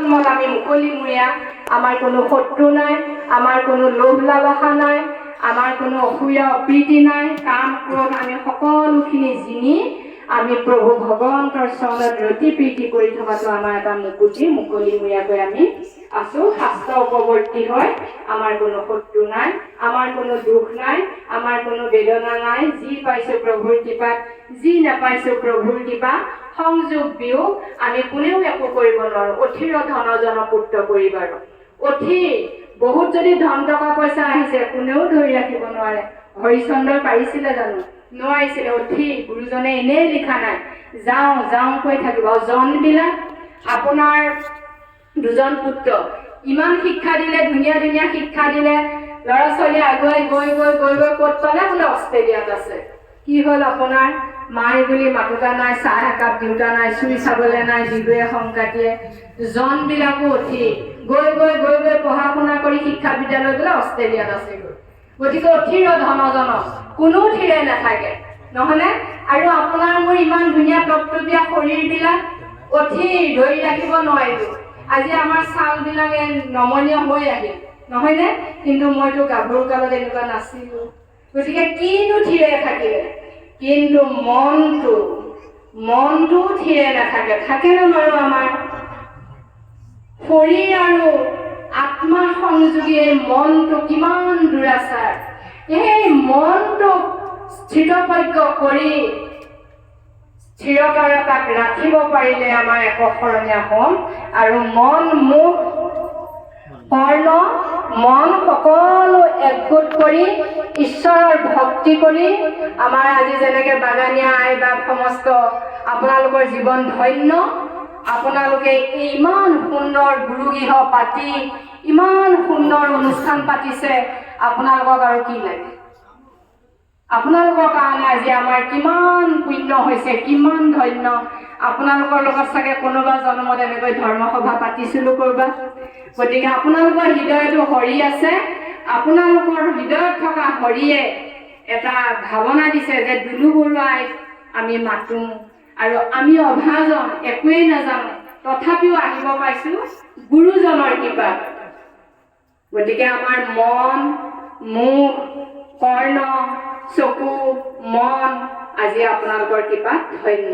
জন্মত আমি মুকলিমূৰীয়া, আমাৰ কোনো শত্ৰু নাই, আমাৰ কোনো লোভ লালসা নাই, আমাৰ কোনো অসূয়া অপ্ৰীতি নাই, কাম ক্ৰোধ আমি সকলোখিনি জিনি আমি প্ৰভু ভগৱন্তৰ চৰণত ৰতি প্ৰীতি কৰি থকাটো আমাৰ এটা মুকলিমূৰীয়াকৈ আমি আছো। শাস্ত্ৰ উপৱৰ্তী হয়, আমাৰ কোনো শত্ৰু নাই, আমাৰ কোনো দুখ নাই, আমাৰ কোনো বেদনা নাই। যি পাইছো প্ৰভুৰ কৃপাত, যি নাপাইছো প্ৰভুৰ কৃপা, সংযোগ বিয়োগ আমি কোনেও একো কৰিব নোৱাৰো। অথিৰ ধনজন পুত্ৰ কৰিবাৰ, অথিৰ বহুত যদি ধন টকা পইচা আহিছে কোনেও ধৰি ৰাখিব নোৱাৰে। হৰিশ্চন্দ্ৰই পাৰিছিলে জানো? নোৱাৰিছিলে। অথিৰ গুৰুজনে এনেই লিখা নাই, যাওঁ যাওঁ কৈ থাকিব। জনবিলাক আপোনাৰ দুজন পুত্ৰ ইমান শিক্ষা দিলে, ধুনীয়া ধুনীয়া শিক্ষা দিলে, ল'ৰা ছোৱালী আগুৱাই গৈ গৈ গৈ গৈ ক'ত পালে? বোলে অষ্ট্ৰেলিয়াত আছে। কি হ'ল আপোনাৰ? মাই বুলি মাতুতা নাই, চাহ একাপ দিওঁতা নাই, চুই চাবলৈ নাই, বিহুৱে সংকাতিয়ে। জনবিলাকো অথি গৈ গৈ গৈ গৈ পঢ়া শুনা কৰি শিক্ষা বিদ্যালয় বোলে অষ্ট্ৰেলিয়াত আছে। গতিকে অথিৰ ধনজন কোনো থিৰে নাথাকে, নহয়নে? আৰু আপোনাৰ মোৰ ইমান ধুনীয়া টপটপীয়া শৰীৰবিলাক অথিৰ ধৰি ৰাখিব নোৱাৰিলো। আজি আমাৰ ছালবিলাকে নমনীয় হৈ আহিল, নহয়নে? কিন্তু মইতো গাভৰু কালত এনেকুৱা নাছিলো। গতিকে কিনো থিৰে থাকিলে? কিন্তু মনটো থিৰে নাথাকে। থাকেনে বাৰু? আমাৰ শৰীৰ আৰু আত্মা সংযোগী এই মনটো কিমান দুৰাচাৰ। এই মনটোক স্থিতপজ্ঞ কৰি স্থিৰতাৰে তাক ৰাখিব পাৰিলে আমাৰ একশৰণীয়া হ'ম। আৰু মন, মুখ, কৰ্ণ, মন সকলো একগোট কৰি ঈশ্বৰৰ ভক্তি কৰি আমাৰ আজি যেনেকে বাগানীয়া আই বা সমস্ত আপোনালোকৰ জীৱন ধন্য। আপোনালোকে ইমান সুন্দৰ গুৰুগৃহ পাতি ইমান সুন্দৰ অনুষ্ঠান পাতিছে, আপোনালোকক আৰু কি লাগে? আপোনালোকৰ কাৰণে আজি আমাৰ কিমান পুণ্য হৈছে, কিমান ধন্য। আপোনালোকৰ লগত চাগে কোনোবা জন্মত এনেকৈ ধৰ্মসভা পাতিছিলো কৰবাত। গতিকে আপোনালোকৰ হৃদয়তো হৰি আছে। আপোনালোকৰ হৃদয়ত থকা হৰিয়ে এটা ভাৱনা দিছে যে দুলু বৰুৱাই আমি মাতো। আৰু আমি অভাজন, একোৱেই নাজানো, তথাপিও আহিব পাইছো গুৰুজনৰ কৃপাত। গতিকে আমাৰ মন, মুখ, কৰ্ণ, চকু, মন আজি আপোনালোকৰ কৃপাত ধন্য।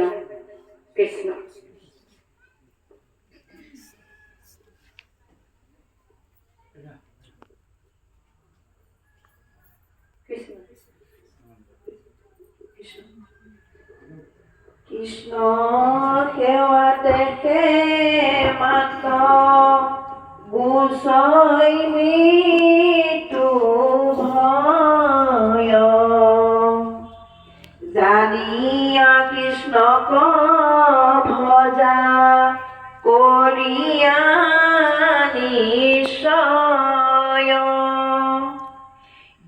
কৃষ্ণ। কৃষ্ণ সেৱাতে মাত গুচৈ মৃত্যু ভয়, জানিয়া কৃষ্ণক ভজা কৰিয়া নিশ্চয়।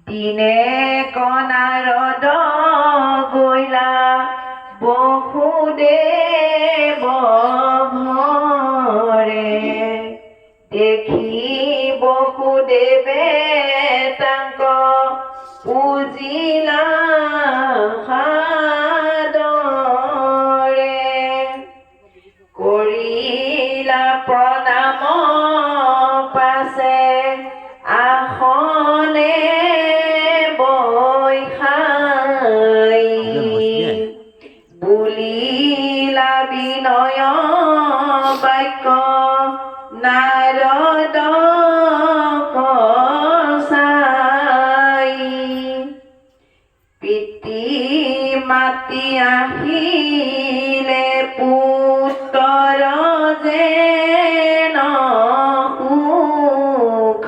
দিনে কণাৰদ গৈলা বসুদেৱ ঘৰে, দেখি বসুদেৱে তাংক পূজিলা সাদৰে, কৰিলা প্ৰণাম পাছে আসনে বৈঠাই, বুলিলা বিনয় বাক্য নাৰদ কচাই। পিতৃ মাতি আহিলে পুত্ৰ যেন সুখ,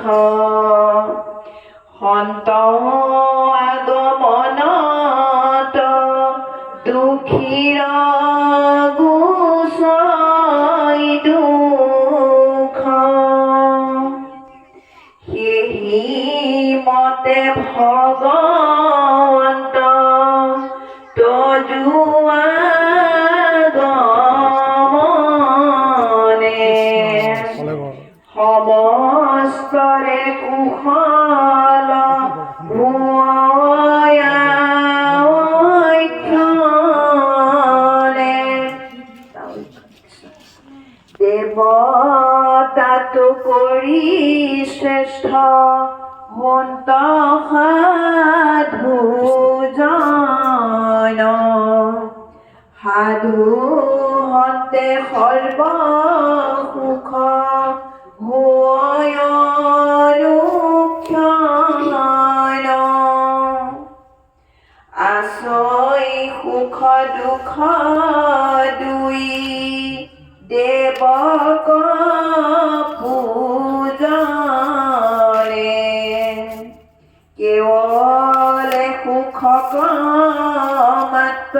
সন্ত আগমনত দুখীৰ গুচৈ দুখ। সেহি মতে ভগৱন্ত তজুৱা গমনে, সমস্তৰে কুশল ভূয়াখ্যলে, দেৱতা কৰি শ্ৰেষ্ঠ সন্ত সাধু জন সাধু হতে সৰ্ব সুখ আছই সুখ দুখ দুই দেৱক পূজনে কেৱল সুখক মাত্ৰ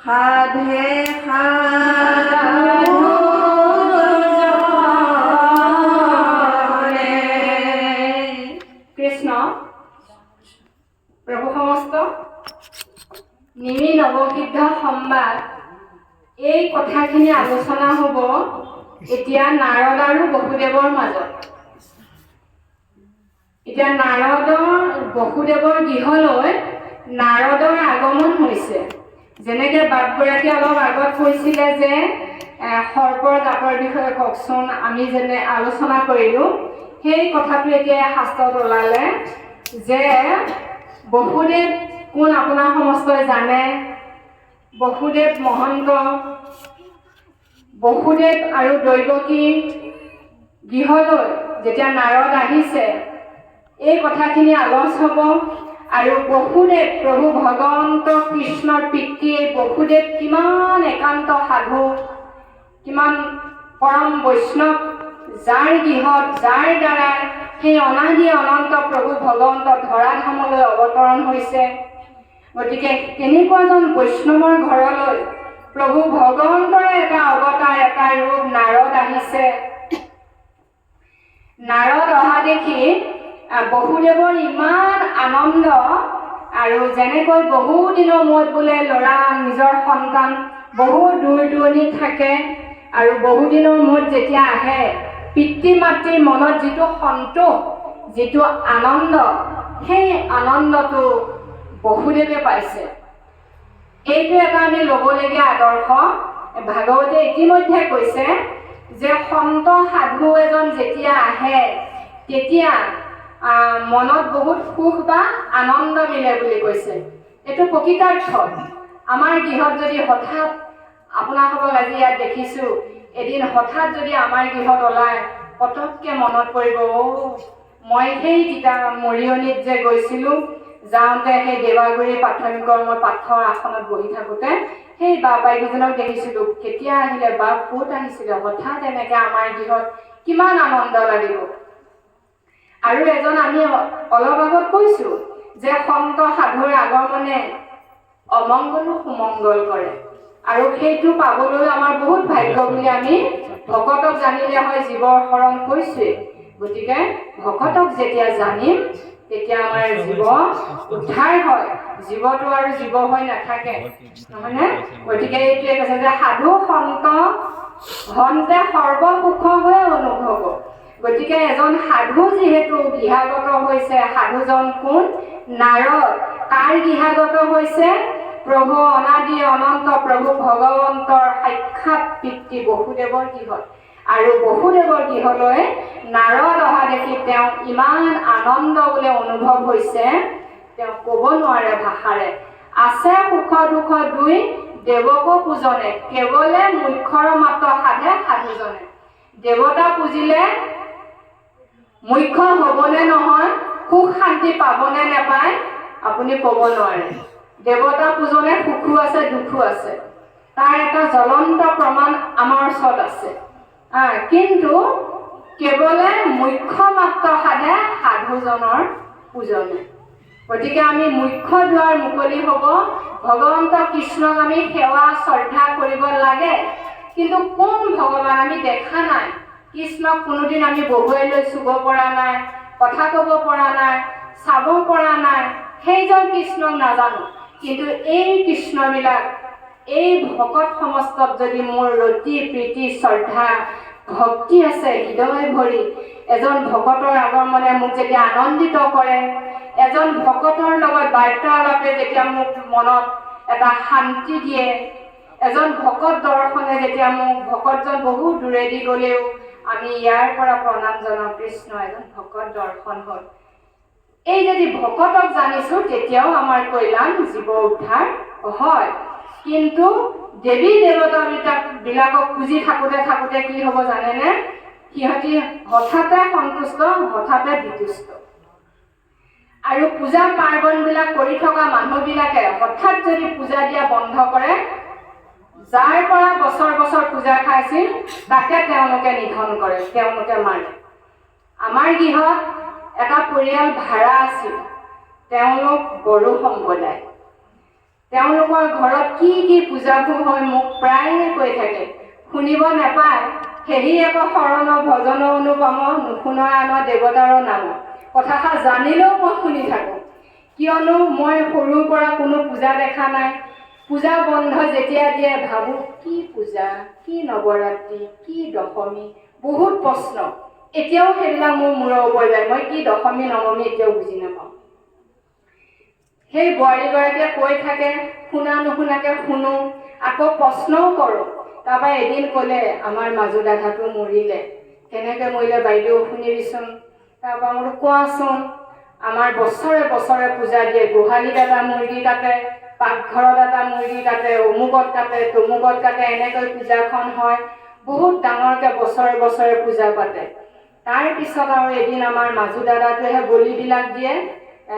সাধে সাধুজনে। কৃষ্ণ প্ৰভু সমস্ত নিমি নৱসিদ্ধ সম্বাদ এই কথাখিনি আলোচনা হ'ব এতিয়া নাৰদ আৰু বসুদেৱৰ মাজত। এতিয়া বসুদেৱৰ গৃহলৈ নাৰদৰ আগমন হৈছে। যেনেকৈ বাপগৰাকী অলপ আগত কৈছিলে যে সৰ্পৰ জাতৰ বিষয়ে কওকচোন, আমি যেনে আলোচনা কৰিলোঁ সেই কথাটো এতিয়া শাস্ত্ৰত ওলালে যে বসুদেৱ কোন আপোনাৰ সমস্তই জানে। বসুদেৱ মহন্ত, বসুদেৱ আৰু দৈৱকী গৃহলৈ যেতিয়া নাৰদ আহিছে এই কথাখিনি আলোচ হ'ব। আৰু বসুদেৱ প্ৰভু ভগৱন্ত কৃষ্ণৰ পিতৃ বসুদেৱ কিমান একান্ত সাধু, কিমান পৰম বৈষ্ণৱ, যাৰ গৃহত যাৰ দ্বাৰা সেই অনাদি অনন্ত প্ৰভু ভগৱন্ত ধৰাধামলৈ অৱতৰণ হৈছে। গতিকে তেনেকুৱাজন বৈষ্ণৱৰ ঘৰলৈ প্ৰভু ভগৱন্তৰে এটা অৱতাৰ, এটা ৰূপ নাৰদ আহিছে। নাৰদ অহা দেখি বসুদেৱৰ ইমান আনন্দ, আৰু যেনেকৈ বহু দিনৰ মূৰত বোলে ল'ৰা নিজৰ সন্তান বহু দূৰ দূৰণিত থাকে আৰু বহুদিনৰ মূৰত যেতিয়া আহে পিতৃ মাতৃৰ মনত যিটো সন্তোষ, যিটো আনন্দ, সেই আনন্দটো বসুদেৱে পাইছে। এইটো এটা আমি ল'বলগীয়া আদৰ্শ। ভাগৱতে ইতিমধ্যে কৈছে যে সন্ত সাধু এজন যেতিয়া আহে তেতিয়া মনত বহুত সুখ বা আনন্দ মিলে বুলি কৈছে। এইটো প্ৰকৃতাৰ্থত আমাৰ গৃহত যদি হঠাৎ আপোনালোকক আজি ইয়াত দেখিছোঁ, এদিন হঠাৎ যদি আমাৰ গৃহত ওলায় পটককৈ মনত পৰিব, মই সেই তিতা মৰিয়নিত যে গৈছিলোঁ, যাওঁতে সেই দেৱাগুৰি প্ৰাথমিকৰ মই পাঠৰ আসনত বহি থাকোঁতে সেই বা বাইদেউজনক দেখিছিলোঁ। কেতিয়া আহিলে বা ক'ত আহিছিলে, হঠাৎ এনেকৈ আমাৰ গৃহত কিমান আনন্দ লাগিব। আৰু এজন আমি অলপ আগত কৈছোঁ যে সন্ত সাধুৰ আগমনে অমংগলো সুমংগল কৰে, আৰু সেইটো পাবলৈ আমাৰ বহুত ভাগ্য বুলি আমি ভকতক জানিলে হয় জীৱৰ শৰণ কৈছোৱেই। গতিকে ভকতক যেতিয়া জানিম তেতিয়া আমাৰ জীৱ উদ্ধাৰ হয়, জীৱটো আৰু জীৱ হৈ নাথাকে, নহয়নে? গতিকে এইটোৱে কৈছে যে সাধু সন্ত হন্তে সৰ্বসুখ হৈ অনুভৱ। গতিকে এজন সাধু যিহেতু গৃহাগত হৈছে, সাধুজন কোন? নাৰদ। কাৰ গৃহাগত হৈছে? প্ৰভু অনাদি অনন্ত প্ৰভু ভগৱন্তৰ সাক্ষাৎ পিতৃ বসুদেৱৰ গৃহত। আৰু বসুদেৱৰ গৃহলৈ নাৰদ অহা দেখি তেওঁ ইমান আনন্দ বোলে অনুভৱ হৈছে, তেওঁ ক'ব নোৱাৰে ভাষাৰে। আছে সুখ দুখ দুই দেৱক পূজনে, কেৱলে মুখ্যৰ মাত্ৰ সাধে সাধুজনে। দেৱতা পুজিলে মুখ্য হ'বনে নহয়, সুখ শান্তি পাবনে নেপায় আপুনি ক'ব নোৱাৰে। দেৱতা পূজনে সুখো আছে দুখো আছে, তাৰ এটা জ্বলন্ত প্ৰমাণ আমাৰ ওচৰত আছে। কিন্তু কেৱলে মুখ্য মাত্ৰ সাধে সাধুজনৰ পূজনে। গতিকে আমি মুখ্য দুৱাৰ মুকলি হ'ব, ভগৱন্ত কৃষ্ণক আমি সেৱা শ্ৰদ্ধা কৰিব লাগে। কিন্তু কোন ভগৱান আমি দেখা নাই, কৃষ্ণক কোনোদিন আমি বহুৱাই লৈ চুব পৰা নাই, কথা ক'ব পৰা নাই, চাব পৰা নাই, সেইজন কৃষ্ণক নাজানো। কিন্তু এই কৃষ্ণবিলাক এই ভকত সমস্তত যদি মোৰ ৰতি প্ৰীতি শ্ৰদ্ধা ভক্তি আছে হৃদয় ভৰি, এজন ভকতৰ আগমনে মোক যেতিয়া আনন্দিত কৰে, এজন ভকতৰ লগত বাৰ্তালাপে যেতিয়া মোক মনত এটা শান্তি দিয়ে, এজন ভকত দৰ্শনে যেতিয়া মোক ভকতজন বহু দূৰেদি গ'লেও আমি ইয়াৰ পৰা প্ৰণাম জনাওঁ কৃষ্ণ এজন ভকত দৰ্শন হ'ল। এই যদি ভকতক জানিছোঁ তেতিয়াও আমাৰ কল্যাণ জীৱ উদ্ধাৰ হয়। কিন্তু দেৱী দেৱতাবিলাকক পুজি থাকোঁতে থাকোঁতে কি হ'ব জানেনে? সিহঁতি হঠাতে সন্তুষ্ট, হঠাতে বিতুষ্ট। আৰু পূজা পাৰ্বণবিলাক কৰি থকা মানুহবিলাকে হঠাৎ যদি পূজা দিয়া বন্ধ কৰে, যাৰ পৰা বছৰ বছৰ পূজা খাইছিল তাকে তেওঁলোকে নিধন কৰে, তেওঁলোকে মাৰে। আমাৰ গৃহত এটা পৰিয়াল ভাড়া আছিল, তেওঁলোক বড়ো সম্প্ৰদায়। তেওঁলোকৰ ঘৰত কি কি পূজাবোৰ হয় মোক প্ৰায়ে কৈ থাকে, শুনিব নাপায়। সেহি এক শৰণ ভজন অনুপম, নুশুনাই আমাৰ দেৱতাৰ নাম। কথাষাৰ জানিলেও মই শুনি থাকোঁ, কিয়নো মই সৰুৰ পৰা কোনো পূজা দেখা নাই। পূজা বন্ধ যেতিয়া দিয়ে ভাবোঁ কি পূজা, কি নৱৰাত্ৰি, কি দশমী, বহুত প্ৰশ্ন। এতিয়াও সেইবিলাক মোৰ মূৰৰ ওপৰত যায়, মই কি দশমী নৱমী এতিয়াও বুজি নাপাওঁ। সেই বোৱাৰীগৰাকীয়ে কৈ থাকে, শুনা নুশুনাকে শুনো, আকৌ প্ৰশ্নও কৰোঁ। তাৰপৰা এদিন ক'লে আমাৰ মাজু দাদাটো মৰিলে। কেনেকৈ মৰিলে বাইদেউ শুনিবিচোন। তাৰপৰা বোলো কোৱাচোন। আমাৰ বছৰে বছৰে পূজা দিয়ে, গোহালিত এটা মুৰ্গী কাটে, পাকঘৰত এটা মুৰ্গী কাটে, অমুকত কাটে, তমুকত কাটে, এনেকৈ পূজাখন হয়। বহুত ডাঙৰকৈ বছৰে বছৰে পূজা পাতে। তাৰপিছত আৰু এদিন আমাৰ মাজু দাদাটোৱেহে বলিবিলাক দিয়ে।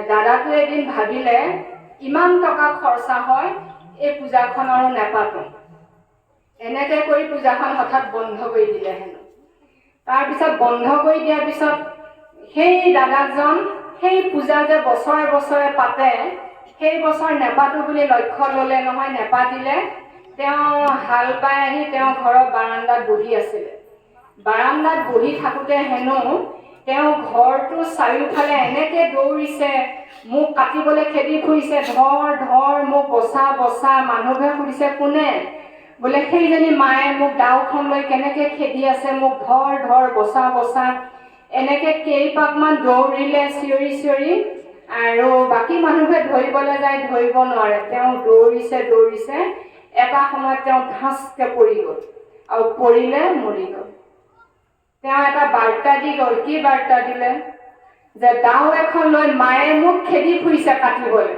দাদাটোৱে এদিন ভাবিলে ইমান টকা খৰচা হয়, এই পূজাখন আৰু নেপাতোঁ। এনেকৈ কৰি পূজাখন হঠাৎ বন্ধ কৰি দিলে হেনো। তাৰপিছত বন্ধ কৰি দিয়াৰ পিছত সেই দাদাজন সেই পূজা যে বছৰে বছৰে পাতে, সেই বছৰ নেপাতোঁ বুলি লক্ষ্য ল'লে নহয়, নেপাতিলে। তেওঁ হাল বাই আহি তেওঁ ঘৰৰ বাৰান্দাত বহি আছিলে। বাৰান্দাত বহি থাকোঁতে হেনো তেওঁ ঘৰটো চাৰিওফালে এনেকৈ দৌৰিছে, মোক কাটিবলৈ খেদি ফুৰিছে, ধৰ ধৰ মোক বচা বচা। মানুহে সুধিছে কোনে? বোলে সেইজনী মায়ে মোক দাওখন লৈ কেনেকৈ খেদি আছে, মোক ধৰ ধৰ বচা বচা। এনেকৈ কেইপাকমান দৌৰিলে চিঞৰি চিঞৰি, আৰু বাকী মানুহে ধৰিবলৈ যায়, ধৰিব নোৱাৰে। তেওঁ দৌৰিছে দৌৰিছে, এটা সময়ত তেওঁ ধাঁচকৈ পৰি গ'ল, আৰু পৰিলে মৰি গ'ল। তেওঁ এটা বাৰ্তা দি গ'ল। কি বাৰ্তা দিলে? যে দাও এখন লৈ মায়ে মোক খেদি ফুৰিছে কাটিবলৈ,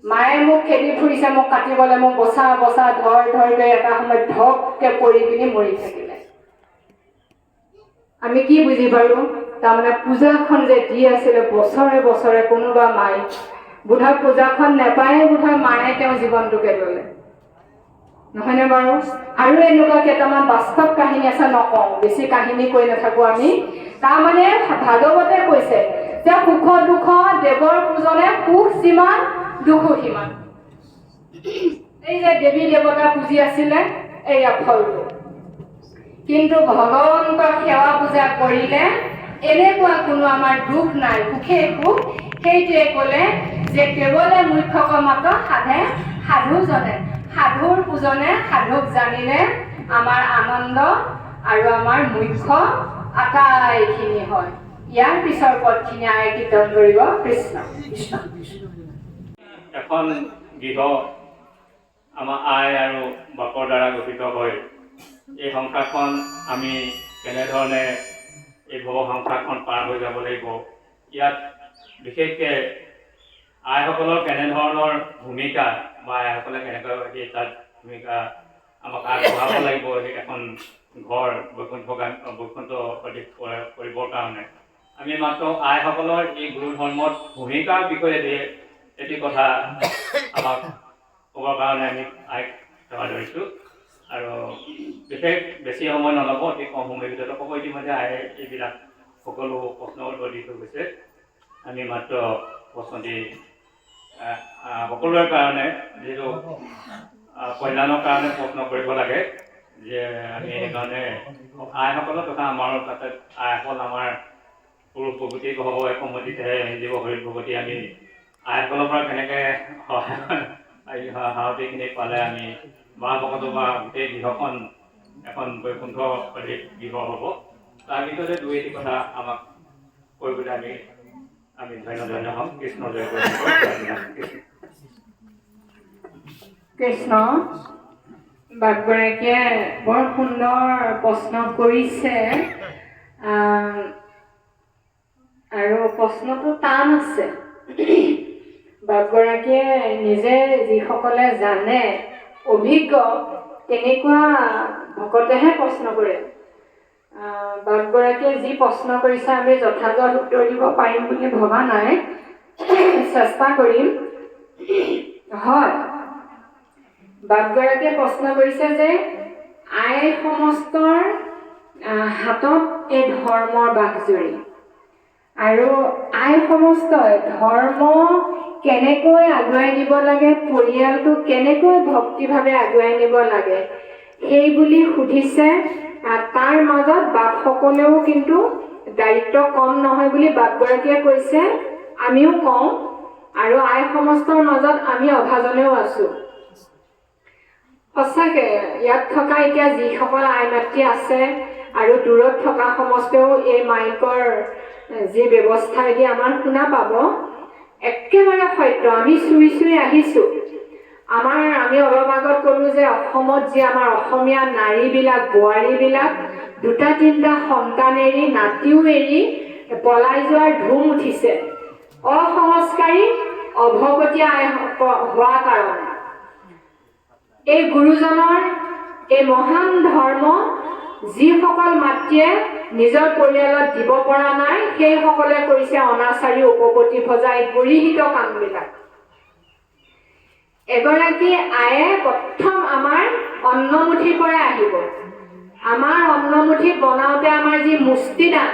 মায়ে মোক খেদি ফুৰিছে মোক কাটিবলৈ, মোক বচা বচা ধৰ ধৰ কৰি এটা সময়ত ধপকৈ পৰি পিনি মৰি থাকিলে। আমি কি বুজি পাৰোঁ? তাৰমানে পূজাখন যে দি আছিলে বছৰে বছৰে, কোনোবা মাই বোধহয় পূজাখন নেপায়ে, বোধহয় মায়ে তেওঁ জীৱনটোকে ল'লে, নহয়নে বাৰু? আৰু এনেকুৱা কেইটামান বাস্তৱ কাহিনী আছে, নকওঁ, বেছি কাহিনী কৈ নাথাকোঁ আমি। তাৰমানে ভাগৱতে কৈছে যে সুখ দুখ দেৱৰ পূজনে, সুখ যিমান দুখো সিমান। এই যে দেৱী দেৱতা পুজি আছিলে, এইয়া ফলটো। কিন্তু ভগৱন্তৰ সেৱা পূজা কৰিলে এনেকুৱা কোনো আমাৰ দুখ নাই, সুখেই সুখ। সেইটোৱে ক'লে যে কেৱলে মুখ্যক মাত্ৰ সাধে সাধুজনে, সাধুৰ পূজনে সাধুক জানিলে আমাৰ আনন্দ আৰু আমাৰ মুখ্য আটাইখিনি হয়। ইয়াৰ পিছৰ পদখিনি আই কীৰ্তন কৰিব কৃষ্ণ কৃষ্ণ। এখন গৃহ আমাৰ আই আৰু বাপৰ দ্বাৰা গঠিত হয়। এই সংসাৰখন আমি কেনেধৰণে এই ভৱ সংসাৰখন পাৰ হৈ যাব লাগিব, ইয়াত বিশেষকৈ আইসকলৰ কেনেধৰণৰ ভূমিকা বা আইসকলে কেনেকৈ তাত ভূমিকা আমাক আগবঢ়াব লাগিব এখন ঘৰ বৈকুণ্ঠ কৰিবৰ কাৰণে। আমি মাত্ৰ আইসকলৰ এই গুৰু ধৰ্মত ভূমিকাৰ বিষয়ে এটি কথা আমাক ক'বৰ কাৰণে আমি আইক সেৱা ধৰিছোঁ। আৰু বিশেষ বেছি সময় নল'ব, অতি কম সময়ৰ ভিতৰত ক'ব। ইতিমধ্যে আয়ে এইবিলাক সকলো প্ৰশ্নৰ উত্তৰ দি থৈ গৈছে। আমি মাত্ৰ প্ৰশ্নটি সকলোৰে কাৰণে, যিহেতু কল্যাণৰ কাৰণে প্ৰশ্ন কৰিব লাগে, যে আমি সেইকাৰণে আইসকলৰ তথা আমাৰ তাতে আইসকল আমাৰ পুৰুষ ভগৱতী হ'ব একমতিতেহে জীৱ হৰিত ভগৱতী। আমি আইসকলৰ পৰা কেনেকৈ সাৰথিখিনি পালে আমি মা ভকতো বা গোটেই গৃহখন এখন বৈকুণ্ঠ গৃহ হ'ব, তাৰ ভিতৰতে দুই এটি কথা আমাক কৰিবলৈ আমি ধন্য হ'ম। কৃষ্ণ জয় কৃষ্ণ। বাপগৰাকীয়ে বৰ সুন্দৰ প্ৰশ্ন কৰিছে আৰু প্ৰশ্নটো টান আছে। বাপগৰাকীয়ে নিজে যিসকলে জানে অভিজ্ঞ তেনেকুৱা ভকতেহে প্ৰশ্ন কৰে। বাপগৰাকীয়ে যি প্ৰশ্ন কৰিছে আমি যথাযথ উত্তৰ দিব পাৰিম বুলি ভবা নাই, চেষ্টা কৰিম। হয়, বাপগৰাকীয়ে প্ৰশ্ন কৰিছে যে আই সমস্তৰ হাতত এই ধৰ্মৰ বাঘজুৰি, আৰু আই সমস্তই ধৰ্ম কেনেকৈ আগুৱাই নিব লাগে, পৰিয়ালটো কেনেকৈ ভক্তিভাৱে আগুৱাই নিব লাগে সেই বুলি সুধিছে। তাৰ মাজত বাপসকলেও কিন্তু দায়িত্ব কম নহয় বুলি বাপগৰাকীয়ে কৈছে, আমিও কওঁ, আৰু আই সমস্তৰ মাজত আমি অভাজনেও আছো। সঁচাকে ইয়াত থকা এতিয়া যিসকল আই মাতৃ আছে আৰু দূৰত থকা সমস্তেও এই মাইকৰ যি ব্যৱস্থাইদি আমাৰ শুনা পাব, একেবাৰে সত্য। আমি চুই চুই আহিছোঁ। আমি অলপ আগত ক'লো যে অসমত যি আমাৰ অসমীয়া নাৰীবিলাক, বোৱাৰীবিলাক 2-3টা সন্তান এৰি, নাতিও এৰি পলাই যোৱাৰ ধুম উঠিছে, অসংস্কাৰী অভকতীয়া হোৱা কাৰণে। এই গুৰুজনৰ এই মহান ধৰ্ম যিসকল মাতৃয়ে নিজৰ পৰিয়ালত দিব পৰা নাই, সেইসকলে কৰিছে অনাচাৰী উপপতি ভজা এই গৰিহিত কামবিলাক। এগৰাকী আয়ে প্ৰথম আমাৰ অন্নমুঠিৰ পৰা আহিব। আমাৰ অন্নমুঠি বনাওঁতে আমাৰ যি মুষ্টিদান,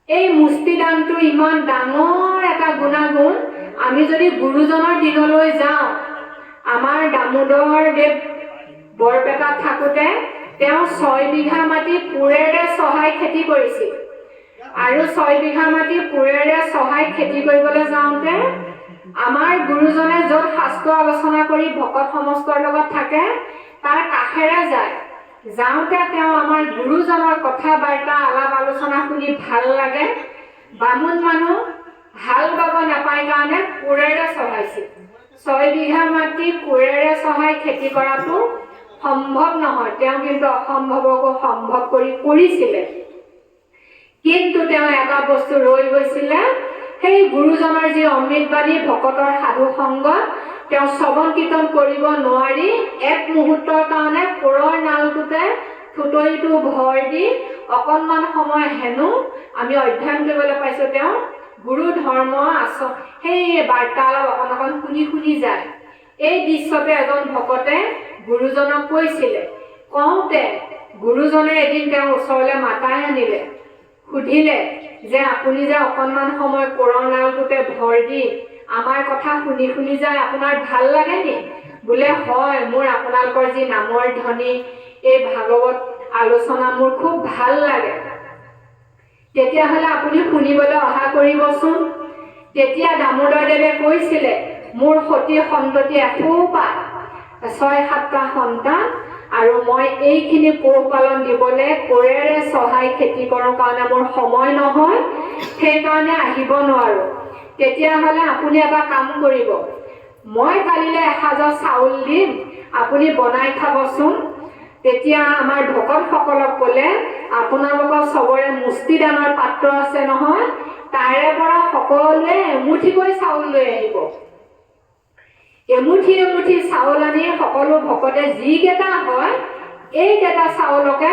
এই মুষ্টিদানটো ইমান ডাঙৰ এটা গুণাগুণ। আমি যদি গুৰুজনৰ দিনলৈ যাওঁ, আমাৰ দামোদৰ দেৱ বৰপেটাত থাকোঁতে তেওঁ 6 বিঘা মাটি কোৰেৰে চহাই খেতি কৰিছিল, আৰু 6 বিঘা মাটি কোৰেৰে চহাই খেতি কৰিবলৈ যাওঁতে আমাৰ গুৰুজনে য'ত শাস্ত্ৰ আলোচনা কৰি ভকত সমস্তৰ লগত থাকে তাৰ কাষেৰে যায়। যাওঁতে তেওঁ আমাৰ গুৰুজনৰ কথা বাৰ্তা আলাপ আলোচনা শুনি ভাল লাগে। বামুণ মানুহ হাল বাব নাপায় কাৰণে কোৰেৰে চহাইছিল। 6 বিঘা মাটি কোৰেৰে চহাই খেতি কৰাটো সম্ভৱ নহয়, তেওঁ কিন্তু অসম্ভৱকো সম্ভৱ কৰিছিলে। কিন্তু তেওঁ এটা বস্তু ৰৈ গৈছিলে, সেই গুৰুজনৰ যি অমৃতবাণী, ভকতৰ সাধু সংগত তেওঁ শ্ৰৱণ কীৰ্তন কৰিব নোৱাৰি এক মুহূৰ্তৰ কাৰণে কোৰৰ নালটোতে থুতৰিটো ভৰ দি অকণমান সময় হেনো আমি অধ্যয়ন কৰিবলৈ পাইছোঁ। তেওঁ গুৰু ধৰ্ম সেই বাৰ্তালাপ অকণ শুনি যায়। এই দৃশ্যতে এজন ভকতে গুৰুজনক কৈছিলে, কওঁতে গুৰুজনে এদিন তেওঁৰ ওচৰলৈ মাতাই আনিলে, সুধিলে যে আপুনি যে অকণমান সময় কোৰৰ নালটোতে ভৰ দি আমাৰ কথা শুনি যায়, আপোনাৰ ভাল লাগে নি? বোলে হয়, মোৰ আপোনালোকৰ যি নামৰ ধ্বনি, এই ভাগৱত আলোচনা মোৰ খুব ভাল লাগে। তেতিয়াহ'লে আপুনি শুনিবলৈ অহা কৰিবচোন। তেতিয়া দামোদৰদেৱে কৈছিলে, মোৰ সতী সন্ততি এসোপা 6-7টা সন্তান, আৰু মই এইখিনি পোহপালন দিবলৈ কোৰেৰে চহাই খেতি কৰোঁ কাৰণে মোৰ সময় নহয়, সেইকাৰণে আহিব নোৱাৰোঁ। তেতিয়াহ'লে আপুনি এটা কাম কৰিব, মই কালিলৈ এসাঁজৰ চাউল দিম, আপুনি বনাই খাবচোন। তেতিয়া আমাৰ ভকতসকলক ক'লে, আপোনালোকৰ চবৰে মুষ্টিদানৰ পাত্ৰ আছে নহয়, তাৰে পৰা সকলোৱে এমুঠিকৈ চাউল লৈ আহিব। এমুঠি এমুঠি চাউল আনি সকলো ভকতে যিকেইটা হয় এইকেইটা চাউলকে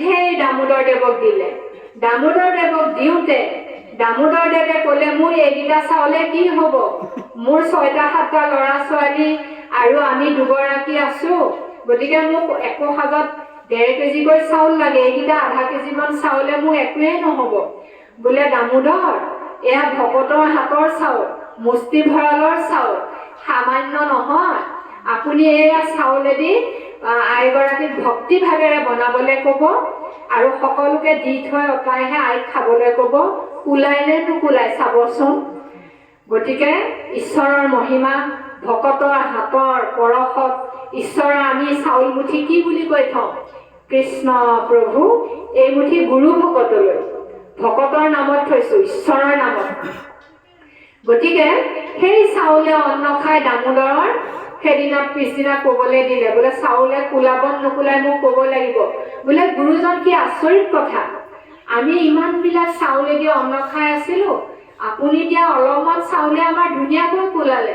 সেই দামোদৰ দেৱক দিলে। দামোদৰ দেৱক দিওঁতে দামোদৰ দেৱে ক'লে, মোৰ এইকেইটা চাউলে কি হ'ব? মোৰ 6টা-7টা ল'ৰা ছোৱালী আৰু আমি দুগৰাকী আছো, গতিকে মোক একো সাজত 1.5 কেজিকৈ চাউল লাগে, এইকেইটা আধা কেজিমান চাউলে মোৰ একোৱেই নহ'ব। বোলে দামোদৰ, এয়া ভকতৰ হাতৰ চাউল, মুষ্টি ভঁৰালৰ চাউল, সামান্য নহয়। আপুনি এয়া চাউলেদি আইগৰাকীক ভক্তিভাৱেৰে বনাবলৈ ক'ব, আৰু সকলোকে দি থৈ অতাইহে আইক খাবলৈ ক'ব। কোলাইনে নোকোলাই চাবচোন। গতিকে ঈশ্বৰৰ মহিমা, ভকতৰ হাতৰ পৰশত ঈশ্বৰৰ আমি চাউল মুঠি কি বুলি কৈ থওঁ? কৃষ্ণ প্ৰভু এই মুঠি গুৰু ভকতলৈ, ভকতৰ নামত থৈছোঁ, ঈশ্বৰৰ নামত। গতিকে সেই চাউলে অন্ন খাই দামোদৰৰ সেইদিনা পিছদিনা ক'বলৈ দিলে বোলে চাউলে কোলাব নোকোলাই মোক ক'ব লাগিব। বোলে গুৰুজন কি আচৰিত কথা, আমি ইমানবিলাক চাউলেদি অন্ন খাই আছিলো, আপুনি দিয়া অলপমান চাউলে আমাৰ ধুনীয়াকৈ কোলালে,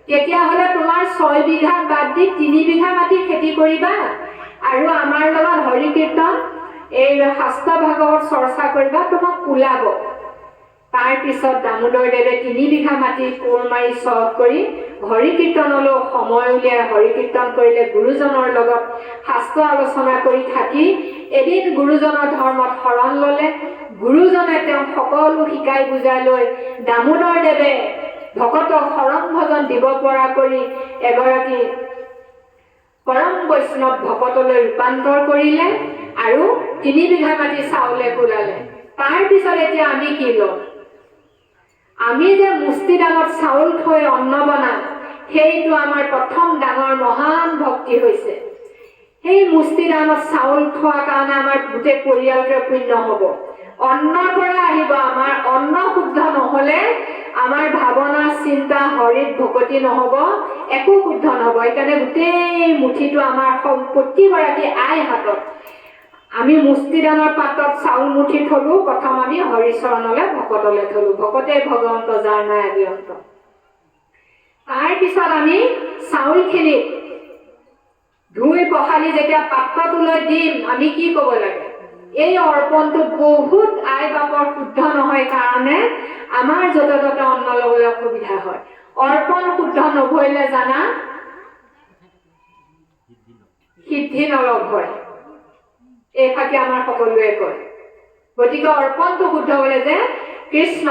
তেতিয়াহ'লে তোমাৰ 6 বিঘা বাদ দি 3 বিঘা মাটি খেতি কৰিবা আৰু আমাৰ লগত হৰি কীৰ্তন এই শাস্ত্ৰ ভাগৱত চৰ্চা কৰিবা, তোমাক কোলাব। তাৰ পিছত দামোদৰ দেৱে 3 বিঘা মাটি কোৰ মাৰি চহ কৰি হৰি কীৰ্তনলৈ সময় উলিয়াই হৰি কীৰ্তন কৰিলে, গুৰুজনৰ লগত শাস্ত্ৰ আলোচনা কৰি থাকি এদিন গুৰুজনৰ ধৰ্মত শৰণ ল'লে। গুৰুজনে তেওঁক সকলো শিকাই বুজাই লৈ দামোদৰ দেৱে ভকতক শৰণ ভজন দিব পৰা কৰি এগৰাকী পৰম বৈষ্ণৱ ভকতলৈ ৰূপান্তৰ কৰিলে আৰু 3 বিঘা মাটি চাউলে কোলালে। তাৰ পিছত এতিয়া আমি কি ল'ম? আমি যে মুষ্টিদানত চাউল থৈ অন্ন বনাম, সেইটো আমাৰ প্ৰথম ডাঙৰ মহান ভক্তি হৈছে। সেই মুষ্টিদানত চাউল খোৱাৰ কাৰণে আমাৰ গোটেই পৰিয়ালটোৱে পুণ্য হ'ব। অন্নৰ পৰা আহিব, আমাৰ অন্ন শুদ্ধ নহ'লে আমাৰ ভাৱনা চিন্তা হৰিত ভকতি নহ'ব, একো শুদ্ধ নহ'ব। সেইকাৰণে গোটেই মুঠিটো আমাৰ প্ৰতিগৰাকী আই হাতত আমি মুষ্টিদানৰ পাত্ৰত চাউল মুঠি থলো, প্ৰথম আমি হৰিচৰণলৈ ভকতলৈ থলো। ভকতে ভগৱন্ত যাৰ নাই আদি অন্ত। তাৰ পিছত আমি চাউলখিনি ধুই পখালি যেতিয়া পাত্ৰটোলৈ দিম, আমি কি ক'ব লাগে? এই অৰ্পণটো বহুত আই বাপৰ শুদ্ধ নহয় কাৰণে আমাৰ য'তে ত'তে অন্ন ল'বলৈ অসুবিধা হয়। অৰ্পণ শুদ্ধ নভৰিলে জানা সিদ্ধি নলভ হয়, এই ফাকি আমাৰ সকলোৱে কয়। গতিকে অৰ্পণটো শুদ্ধ হ'লে যে কৃষ্ণ,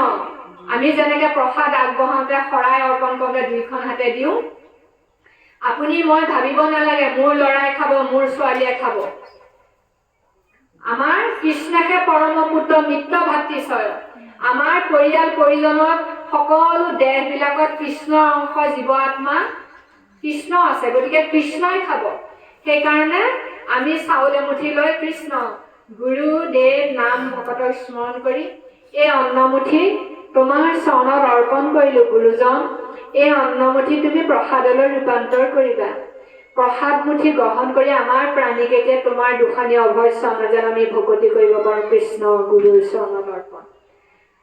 আমি যেনেকে প্ৰসাদ আগবঢ়াওঁতে শৰাই অৰ্পণ কৰোঁতে 2খন হাতে দিওঁ, আপুনি মই ভাবিব নালাগে মোৰ ল'ৰাই খাব, মোৰ ছোৱালীয়ে খাব। আমাৰ কৃষ্ণহে পৰম পুত্ৰ মিত্ৰ ভাতৃস্বয়। আমাৰ পৰিয়াল পৰিজনত সকলো দেহবিলাকত কৃষ্ণৰ অংশ, জীৱ আত্মা কৃষ্ণ আছে, গতিকে কৃষ্ণই খাব। সেইকাৰণে আমি চাউল এমুঠি লৈ কৃষ্ণ গুৰু দেৱ নাম ভকতক স্মৰণ কৰি এই অন্নমুঠি তোমাৰ চৰণত অৰ্পণ কৰিলো। গুৰুজন, এই অন্নমুঠি তুমি প্ৰসাদলৈ ৰূপান্তৰ কৰিবা। প্ৰসাদ মুঠি গ্ৰহণ কৰি আমাৰ প্ৰাণীক এতিয়া তোমাৰ দুখানি অভয় চৰণ যেন আমি ভকতি কৰিব পাৰোঁ। কৃষ্ণ গুৰুৰ চৰণত অৰ্পণ।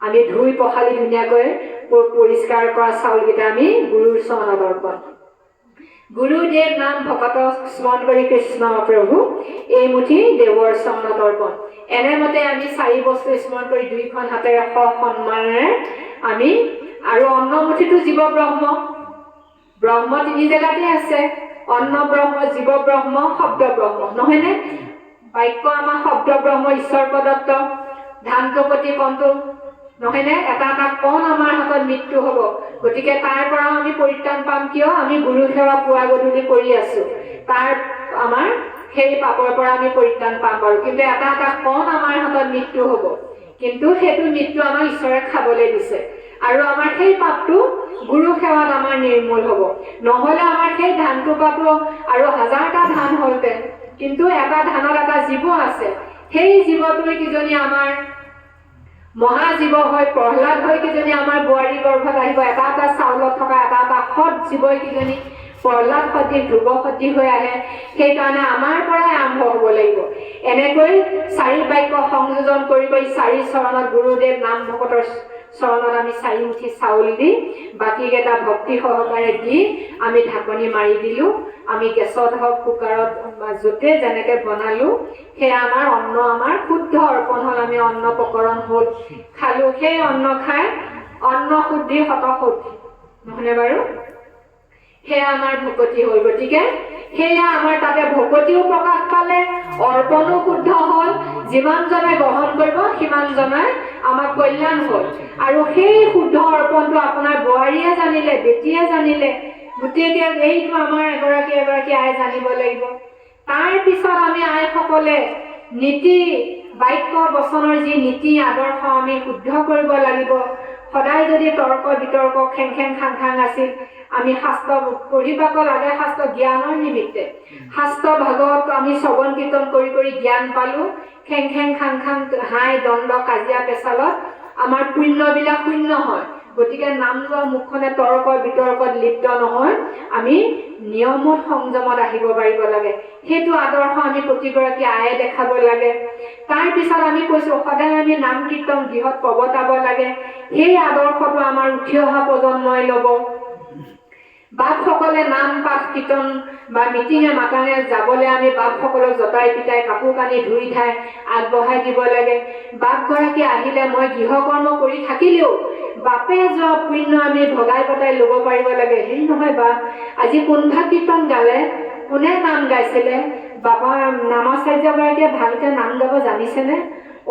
আমি ধুই পখালি ধুনীয়াকৈ পৰিষ্কাৰ কৰা চাউলকেইটা আমি গুৰুৰ চৰণত অৰ্পণ। গুৰুদেৱ নাম ভকতক স্মৰণ কৰি কৃষ্ণ প্ৰভু এই মুঠি দেৱৰ চৰণত অৰ্পণ। এনেমতে আমি 4 বস্তু স্মৰণ কৰি 2খন হাতেৰে সন্মানেৰে আমি আৰু অন্নমুঠিটো জীৱ ব্ৰহ্ম, ব্ৰহ্ম 3 জেগাতে আছে, অন্ন ব্ৰহ্ম, জীৱ ব্ৰহ্ম, শব্দ ব্ৰহ্ম, নহয়নে? বাক্য আমাৰ শব্দ ব্ৰহ্ম ঈশ্বৰ প্ৰদত্ত, ধানকপতি কণটো নহয়নে? এটা এটা কণ আমাৰ হাতত মৃত্যু হ'ব। গতিকে তাৰ পৰাও আমি পৰিত্ৰাণ পাম, কিয়? আমি গুৰু সেৱা পুৱা গধূলি কৰি আছো, তাৰ আমাৰ সেই পাপৰ পৰা আমি পৰিত্ৰাণ পাম বাৰু। কিন্তু এটা এটা কণ আমাৰ হাতত মৃত্যু হ'ব, কিন্তু সেইটো মৃত্যু আমাক ঈশ্বৰে খাবলৈ দিছে আৰু আমাৰ সেই পাপটো গুৰু সেৱাত আমাৰ নিৰ্মূল হ'ব। নহ'লে আমাৰ সেই ধানটো পাতো আৰু 1000টা ধান হ'লহেঁতেন, কিন্তু এটা ধানত এটা জীৱ আছে, সেই জীৱটোৱে কিজনী আমাৰ মহাজীৱ হয়, প্ৰহ্লাদ হৈ কিজনী আমাৰ বোৱাৰী গৰ্ভত আহিব। এটা এটা চাউলত থকা এটা এটা সৎ জীৱই কিজনী প্ৰহ্লাদ সদৃশ ধ্ৰুৱ সদৃশ হৈ আহে। সেইকাৰণে আমাৰ পৰাই আৰম্ভ হ'ব লাগিব। এনেকৈ 4 বাক্য সংযোজন কৰি 4 চৰণত গুৰুদেৱ নাম ভকতৰ চৰণত আমি 4 মুঠি চাউল দি বাকীকেইটা ভক্তি সহকাৰে দি আমি ঢাকনি মাৰি দিলোঁ। আমি গেছত হওক কুকাৰত য'তে যেনেকৈ বনালোঁ, সেয়া আমাৰ অন্ন আমাৰ শুদ্ধ অৰ্পণ হ'ল। আমি অন্ন প্ৰকৰণ হ'ল খালোঁ, সেই অন্ন খাই অন্ন শুদ্ধি শতশুদ্ধি, নহয়নে বাৰু? সেয়া আমাৰ ভকতি হ'ল। গতিকে সেয়া আমাৰ তাতে ভকতিও প্ৰকাশ পালে, অৰ্পণো শুদ্ধ হ'ল। যিমানজনে গ্ৰহণ কৰিব সিমানজনে আমাৰ কল্যাণ হ'ল। আৰু সেই শুদ্ধ অৰ্পণটো আপোনাৰ বোৱাৰীয়ে জানিলে, বেটীয়ে জানিলে, গোটেইকে এইটো আমাৰ এগৰাকী এগৰাকী আই জানিব লাগিব। তাৰ পিছত আমি আইসকলে নীতি বাক্য বচনৰ যি নীতি আদৰ্শ আমি শুদ্ধ কৰিব লাগিব। সদায় যদি তৰ্ক বিতৰ্ক খেং খেং খাং খাং আছিল, আমি শাস্ত্ৰ পঢ়িব লাগে, শাস্ত্ৰ জ্ঞানৰ নিমিত্তে শাস্ত্ৰ ভাগৱত আমি শ্ৰৱণ কীৰ্তন কৰি কৰি জ্ঞান পালোঁ। খেং খেং খাং খাং হাই দণ্ড কাজিয়া পেচালত আমাৰ পুণ্যবিলাক শূন্য হয়। গতিকে নাম লোৱা মুখখনে তৰ্ক বিতৰ্কত লিপ্ত নহয়, আমি নিয়মত সংযমত আহিব পাৰিব লাগে। সেইটো আদৰ্শ আমি প্ৰতিগৰাকী আয়ে দেখাব লাগে। তাৰপিছত আমি কৈছোঁ সদায় আমি নাম কীৰ্তন গৃহত প্ৰৱৰ্তাব লাগে। সেই আদৰ্শটো আমাৰ উঠি অহা প্ৰজন্মই ল'ব। বাপসকলে নাম পাঠ কীৰ্তন বা মিটিঙে মাতাঙে যাবলৈ আমি বাপসকলক জতাই পিতাই কাপোৰ কানি ধুই ঠাই আগবঢ়াই দিব লাগে। বাপগৰাকী আহিলে মই গৃহকৰ্ম কৰি থাকিলেও বাপে যোৱা পুণ্য আমি ভগাই পতাই ল'ব পাৰিব লাগে। হেৰি নহয় বা আজি কোনভাগ কীৰ্তন গালে, কোনে নাম গাইছিলে, বাপাৰ নামাচাৰ্যগৰাকীয়ে ভালকৈ নাম গাব জানিছেনে,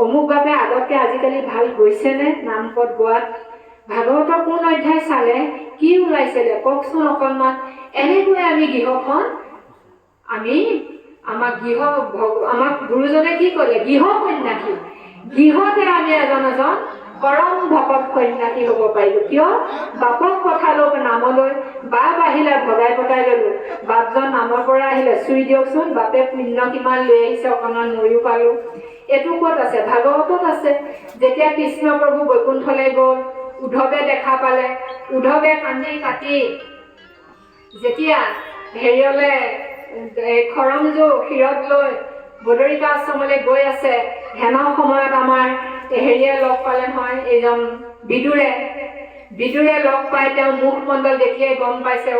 অমুক বাপে আগতকৈ আজিকালি ভাল গৈছেনে নাম পদ গোৱাত, ভাগৱতৰ কোন অধ্যায় চালে, কি ওলাইছিলে কওকচোন অকণমান। এনেকৈ আমি গৃহখন আমাক গুৰুজনে কি ক'লে, গৃহ সন্ন্যাসী। গৃহতে আমি এজন পৰম ভকত সন্ন্যাসী হ'ব পাৰিলোঁ। কিয়? বাপক পঠালোঁ নামলৈ, বাপ আহিলে ভগাই পতাই ল'লোঁ। বাপজন নামৰ পৰা আহিলে চুই দিয়কচোন, বাপে পুণ্য কিমান লৈ আহিছে অকণমান ময়ো পালোঁ। এইটো ক'ত আছে? ভাগৱতত আছে। যেতিয়া কৃষ্ণ প্ৰভু বৈকুণ্ঠলৈ গ'ল, উদ্ধৱে দেখা পালে, উদ্ধৱে কান্দি কাটি যেতিয়া হেৰিয়লে খৰমজু শিৰত লৈ বদৰিকা আশ্ৰমলৈ গৈ আছে, হেনৰ সময়ত আমাৰ হেৰিয়ে লগ পালে নহয়, এইজন বিদুৰে লগ পাই তেওঁ মুখমণ্ডল দেখিয়ে গম পাইছে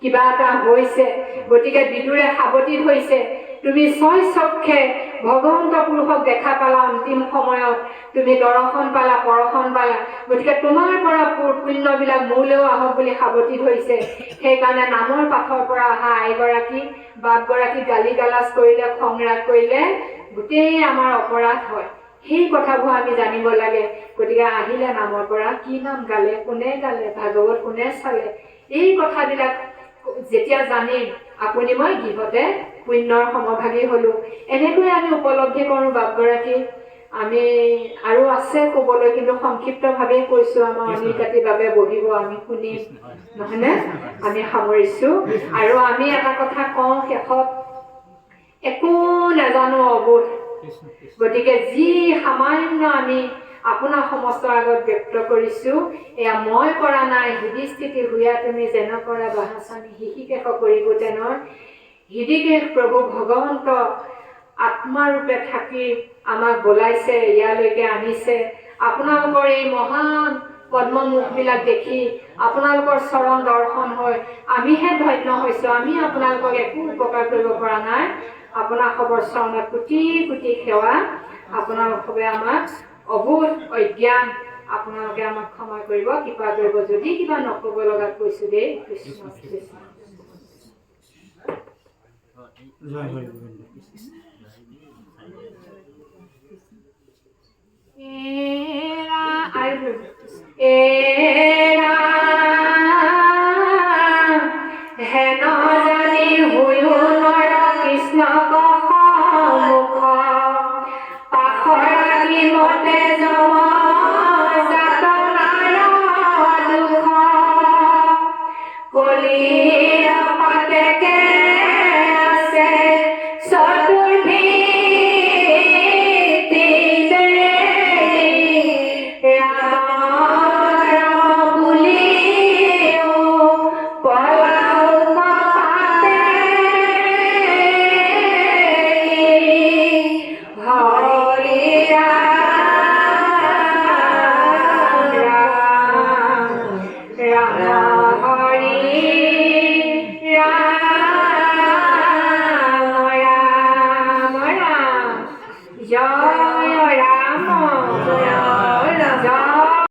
কিবা এটা হৈছে। গতিকে বিদুৰে সাৱটি হৈছে, তুমি ছয় চক্ষে ভগৱন্ত পুৰুষক দেখা পালা, অন্তিম সময়ত তুমি দৰ্শন পালা, পৰশন পালা, গতিকে তোমাৰ পৰা পুণ্যবিলাক মোলৈও আহক বুলি সাৱটি ধৰিছে। সেইকাৰণে নামৰ পাঠৰ পৰা অহা আইগৰাকী বাপগৰাকী গালি গালাজ কৰিলে, খংৰাগ কৰিলে, গোটেই আমাৰ অপৰাধ হয়। সেই কথাবোৰ আমি জানিব লাগে। গতিকে আহিলে নামৰ পৰা কি নাম গালে, কোনে গালে, ভাগৱত কোনে চালে, এই কথাবিলাক যেতিয়া জানিম আপুনি মই গৃহতে পুণ্যৰ সমভাগী হলো। এনেকৈ আমি উপলব্ধি কৰোঁ বাপগৰাকী। আমি আৰু আছে ক'বলৈ, কিন্তু সংক্ষিপ্তভাৱে কৈছোঁ। আমাৰ অনিল কাটি বাবে বহিব, আমি শুনিম, নহয়নে? আমি সামৰিছোঁ। আৰু আমি এটা কথা কওঁ শেষত, একো নাজানো অবোধ। গতিকে যি সামান্য আমি আপোনাৰ সমস্তৰ আগত ব্যক্ত কৰিছোঁ, এয়া মই কৰা নাই, হৃদিস্থিতি হুয়া তুমি যেন কৰা বাহাচানি হিশিকেশ কৰিব তেনৰ। হৃদিকেশ প্ৰভু ভগৱন্ত আত্মাৰূপে থাকি আমাক বোলাইছে, ইয়ালৈকে আনিছে। আপোনালোকৰ এই মহান পদ্মমুখবিলাক দেখি, আপোনালোকৰ চৰণ দৰ্শন হৈ আমিহে ধন্য হৈছোঁ। আমি আপোনালোকক একো উপকাৰ কৰিব পৰা নাই। আপোনালোকৰ চৰণত কোটি কোটি সেৱা। আপোনালোকে আমাক অবোধ অজ্ঞান, আপোনালোকে আমাক ক্ষমা কৰিব, কৃপা কৰিব। যদি কিবা নক'ব লগা কৈছোঁ দেই, কৃষ্ণ কৃষ্ণ। হেন জানি হুয়ো নৰ কৃষ্ণ মুখ, পাখৰাগি মতে যম যাতনাৰ দুখ, কলিৰ পাতেকে আছে চতুৰ্ভীতিতে, ৰাম ৰাম বুলিও পলাও পাতে, হৰি ৰাম ৰাম ৰাম হৰি ৰাম ৰাম ৰাম জয় ৰাম।